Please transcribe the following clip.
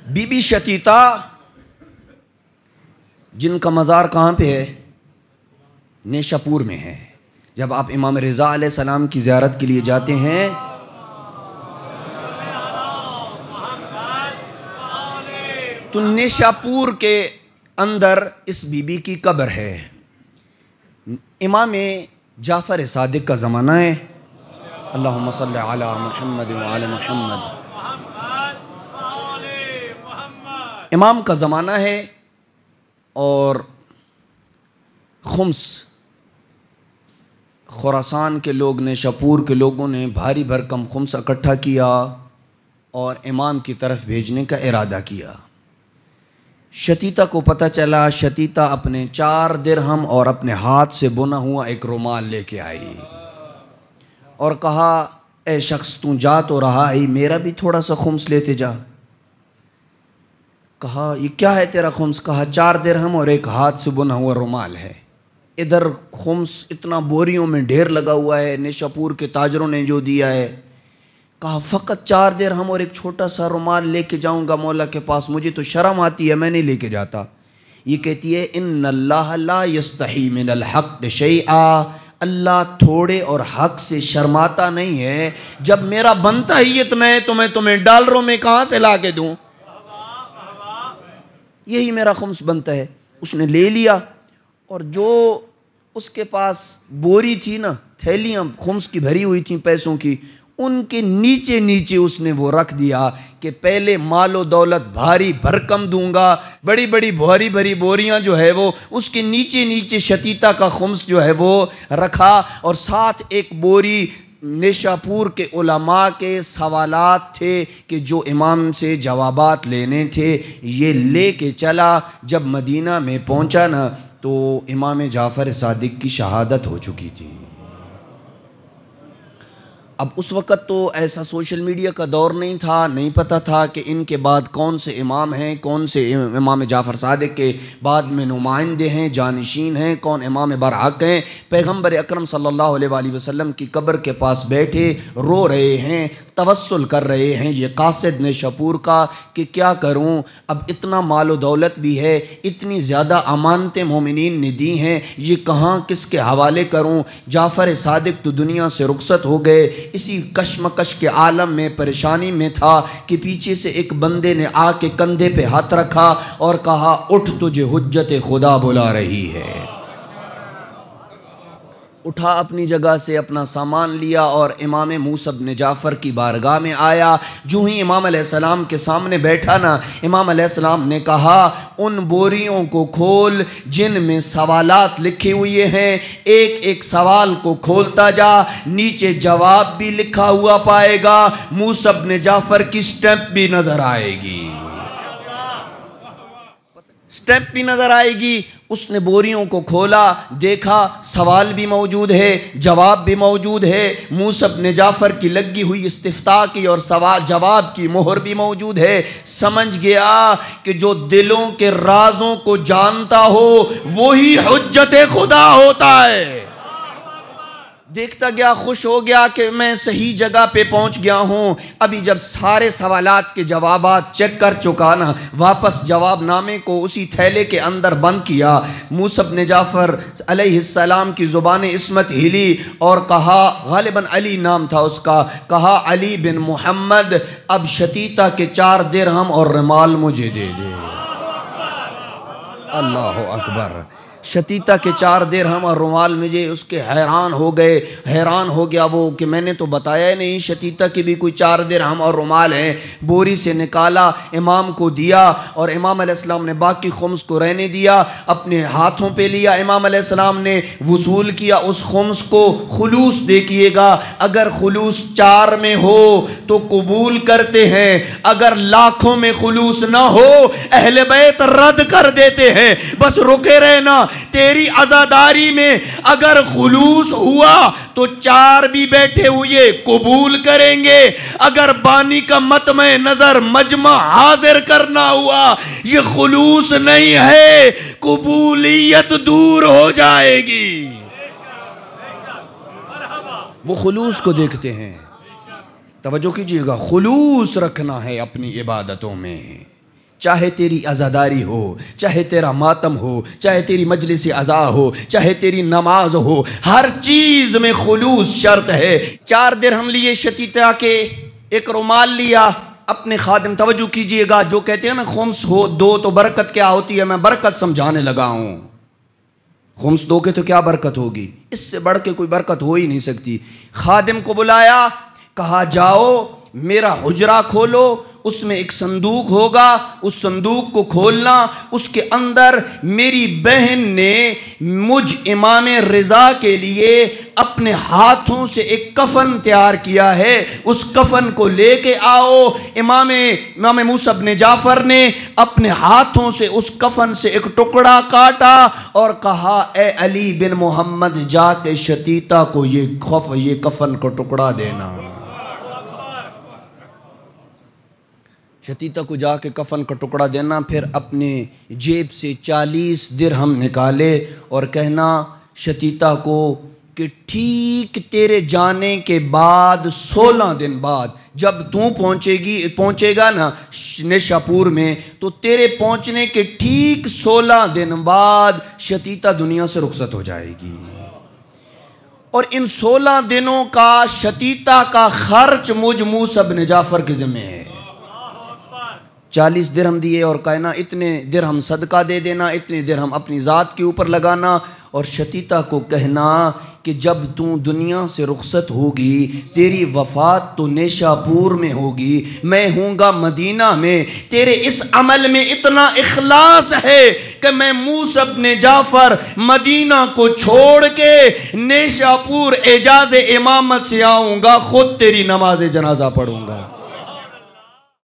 Be be شتیتا جن کا مزار کہاں پہ ہے؟ نیشا پور میں ہے۔ جب آپ امام رضا علیہ السلام کی زیارت کے لیے جاتے ہیں تو نیشا پور کے اندر اس بی بی کی قبر ہے۔ امام جعفر صادق کا زمانہ ہے۔ اللہم صلی علی محمد وعلی محمد۔ امام کا زمانہ ہے اور خمس خراسان کے لوگ نے، شاپور کے لوگوں نے بھاری بھرکم خمس اکٹھا کیا اور امام کی طرف بھیجنے کا ارادہ کیا۔ شتیتا کو پتہ چلا، شتیتا اپنے 4 درہم اور اپنے ہاتھ سے بنا ہوا ایک رومال لے کے آئی اور کہا اے شخص تو جا تو رہا ہے، میرا بھی تھوڑا سا خمس لیتے جا۔ کہا یہ کیا ہے تیرا خمس؟ کہا 4 درہم اور ایک ہاتھ سے بنا ہوا رومال ہے۔ ادھر خمس اتنا بوریوں میں ڈھیر لگا ہوا ہے، نیشاپور کے تاجروں نے جو دیا ہے۔ کہا فقط 4 درہم اور ایک چھوٹا سا رومال لے کے جاؤں گا مولا کے پاس، مجھے تو شرم آتی ہے، میں نہیں لے کے جاتا۔ یہ کہتی ہے ان اللہ لا یستحی من الحق شیئا، اللہ تھوڑے اور حق سے شرماتا نہیں ہے۔ جب میرا بنتا ہی اتنا ہے تو میں تمہیں ڈالروں میں کہاں سے لا کے دوں؟ یہی میرا خمس بنتا ہے۔ اس نے لے لیا اور جو اس کے پاس بوری تھی نا، تھیلیاں خمس کی بھری ہوئی تھیں پیسوں کی، ان کے نیچے نیچے اس نے وہ رکھ دیا کہ پہلے مال و دولت بھاری بھرکم دوں گا۔ بڑی بڑی بھاری بھری بوریاں جو ہے وہ اس کے نیچے نیچے شتیتا کا خمس جو ہے وہ رکھا، اور ساتھ ایک بوری نیشاپور کے علماء کے سوالات تھے کہ جو امام سے جوابات لینے تھے، یہ لے کے چلا۔ جب مدینہ میں پہنچا نا تو امام جعفر صادق کی شہادت ہو چکی تھی۔ اب اس وقت تو ایسا سوشل میڈیا کا دور نہیں تھا، نہیں پتہ تھا کہ ان کے بعد کون سے امام ہیں، کون سے امام جعفر صادق کے بعد میں نمائندے ہیں، جانشین ہیں، کون امام برحق ہیں۔ پیغمبر اکرم صلی اللہ علیہ وآلہ وسلم کی قبر کے پاس بیٹھے رو رہے ہیں، توسل کر رہے ہیں یہ قاصد نیشاپور کا کہ کیا کروں، اب اتنا مال و دولت بھی ہے، اتنی زیادہ امانتیں مومنین نے دی ہیں، یہ کہاں کس کے حوالے کروں؟ جعفر صادق تو دنیا سے رخصت ہو گئے۔ اسی کشمکش کے عالم میں پریشانی میں تھا کہ پیچھے سے ایک بندے نے آ کے کندھے پہ ہاتھ رکھا اور کہا اٹھ تجھے حجت خدا بلا رہی ہے۔ اٹھا اپنی جگہ سے، اپنا سامان لیا اور امام موسیٰ بن جعفر کی بارگاہ میں آیا۔ جو ہی امام علیہ السلام کے سامنے بیٹھا نا، امام علیہ السلام نے کہا ان بوریوں کو کھول جن میں سوالات لکھے ہوئے ہیں، ایک ایک سوال کو کھولتا جا، نیچے جواب بھی لکھا ہوا پائے گا، موسیٰ بن جعفر کی سٹیمپ بھی نظر آئے گی، سٹیمپ بھی نظر آئے گی۔ اس نے بوریوں کو کھولا، دیکھا سوال بھی موجود ہے، جواب بھی موجود ہے، موسیٰ بن جعفر کی لگی ہوئی استفتاء کی اور سوال جواب کی مہر بھی موجود ہے۔ سمجھ گیا کہ جو دلوں کے رازوں کو جانتا ہو وہی حجت خدا ہوتا ہے۔ دیکھتا گیا، خوش ہو گیا کہ میں صحیح جگہ پہ پہنچ گیا ہوں۔ ابھی جب سارے سوالات کے جوابات چیک کر چکا نا، واپس جواب نامے کو اسی تھیلے کے اندر بند کیا۔ موسیٰ بن جعفر علیہ السلام کی زبان عصمت ہلی اور کہا، غالباً علی نام تھا اس کا، کہا علی بن محمد اب شتیتا کے 4 درہم اور رومال مجھے دے دے۔ اللہ اکبر۔ شتیتا کے 4 درہم اور رومال مجھے، اس کے حیران ہو گئے، حیران ہو گیا وہ کہ میں نے تو بتایا نہیں شتیتا کی بھی کوئی 4 درہم اور رومال ہیں۔ بوری سے نکالا، امام کو دیا اور امام علیہ السلام نے باقی خمس کو رہنے دیا، اپنے ہاتھوں پہ لیا۔ امام علیہ السلام نے وصول کیا اس خمس کو۔ خلوص دیکھیے گا، اگر خلوص 4 میں ہو تو قبول کرتے ہیں، اگر لاکھوں میں خلوص نہ ہو اہل بیت رد کر دیتے ہیں۔ بس رکے رہنا، تیری عزاداری میں اگر خلوص ہوا تو 4 بھی بیٹھے ہوئے قبول کریں گے، اگر بانی کا مطمع نظر مجمع حاضر کرنا ہوا یہ خلوص نہیں ہے، قبولیت دور ہو جائے گی۔ وہ خلوص کو دیکھتے ہیں، توجہ کیجئے گا، خلوص رکھنا ہے اپنی عبادتوں میں۔ چاہے تیری عزاداری ہو، چاہے تیرا ماتم ہو، چاہے تیری مجلس عزا ہو، چاہے تیری نماز ہو، ہر چیز میں خلوص شرط ہے۔ 4 درہم لیے شتیتا کے، ایک رومال لیا، اپنے خادم، توجہ کیجئے گا، جو کہتے ہیں نا خمس ہو دو تو برکت کیا ہوتی ہے، میں برکت سمجھانے لگا ہوں۔ خمس دو کے تو کیا برکت ہوگی، اس سے بڑھ کے کوئی برکت ہو ہی نہیں سکتی۔ خادم کو بلایا، کہا جاؤ میرا حجرہ کھولو، اس میں ایک صندوق ہوگا، اس صندوق کو کھولنا، اس کے اندر میری بہن نے مجھ امام رضا کے لیے اپنے ہاتھوں سے ایک کفن تیار کیا ہے، اس کفن کو لے کے آؤ۔ امام موسیٰ بن جعفر نے اپنے ہاتھوں سے اس کفن سے ایک ٹکڑا کاٹا اور کہا اے علی بن محمد، جا کے شتیتا کو یہ کفن کو ٹکڑا دینا۔ شتیتا کو جا کے کفن کا ٹکڑا دینا، پھر اپنے جیب سے 40 درہم نکالے اور کہنا شتیتا کو کہ ٹھیک تیرے جانے کے بعد 16 دن بعد جب تو پہنچے گا نا نیشاپور میں، تو تیرے پہنچنے کے ٹھیک 16 دن بعد شتیتا دنیا سے رخصت ہو جائے گی، اور ان 16 دنوں کا شتیتا کا خرچ مجھ موسیٰ بن جعفر کے ذمہ ہے۔ 40 درہم دیے اور کہنا اتنے درہم صدقہ دے دینا، اتنے درہم اپنی ذات کے اوپر لگانا، اور شتیتا کو کہنا کہ جب تو دنیا سے رخصت ہوگی، تیری وفات تو نیشاپور میں ہوگی، میں ہوں گا مدینہ میں، تیرے اس عمل میں اتنا اخلاص ہے کہ میں موسیٰ بن جعفر مدینہ کو چھوڑ کے نیشاپور اجازت امامت سے آؤں گا، خود تیری نماز جنازہ پڑھوں گا۔